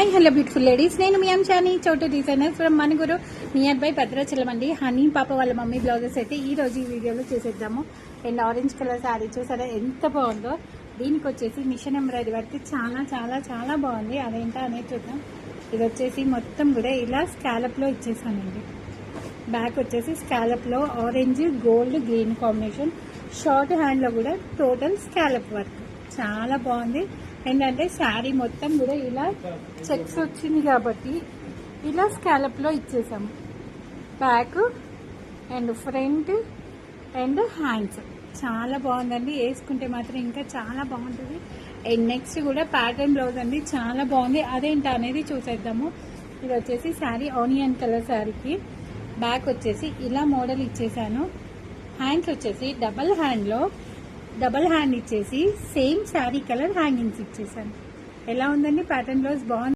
Hi hello beautiful ladies, నేను మీ అంశాని Chotu designers from Manuguru nearby Bhadrachalam అండి. హనీ పాప వాళ్ళ మమ్మీ బ్లౌజెస్ అయితే ఈ రోజు ఈ వీడియోలో చేసేద్దాము. అండ్ ఆరెంజ్ కలర్ శారీ చూసారా ఎంత బాగుందో. దీనికి వచ్చేసి మిషన్ ఎంబ్రాయిడరీ వర్క్ చాలా చాలా చాలా బాగుంది. అదేంటా అనేది చూద్దాం. ఇది వచ్చేసి మొత్తం కూడా ఇలా స్కాలప్లో ఇచ్చేసానండి. బ్యాక్ వచ్చేసి స్కాలప్లో orange gold green combination, short హ్యాండ్లో కూడా టోటల్ స్కాలప్ వర్క్ చాలా బాగుంది. ఏంటంటే శారీ మొత్తం కూడా ఇలా చెక్స్ వచ్చింది కాబట్టి ఇలా స్కాలప్లో ఇచ్చేసాము. Back and front and hands చాలా బాగుందండి. వేసుకుంటే మాత్రం ఇంకా చాలా బాగుంటుంది. అండ్ నెక్స్ట్ కూడా ప్యాటర్న్ బ్లౌజ్ అండి, చాలా బాగుంది. అదేంటి అనేది చూసేద్దాము. ఇది వచ్చేసి శారీ ఆనియన్ కలర్ శారీకి బ్యాక్ వచ్చేసి ఇలా మోడల్ ఇచ్చేసాను. హ్యాండ్స్ వచ్చేసి డబల్ హ్యాండ్ ఇచ్చేసి సేమ్ శారీ కలర్ హ్యాంగింగ్స్ ఇచ్చేసాను. ఎలా ఉందండి ప్యాటర్న్ బ్లౌజ్? బాగుంది.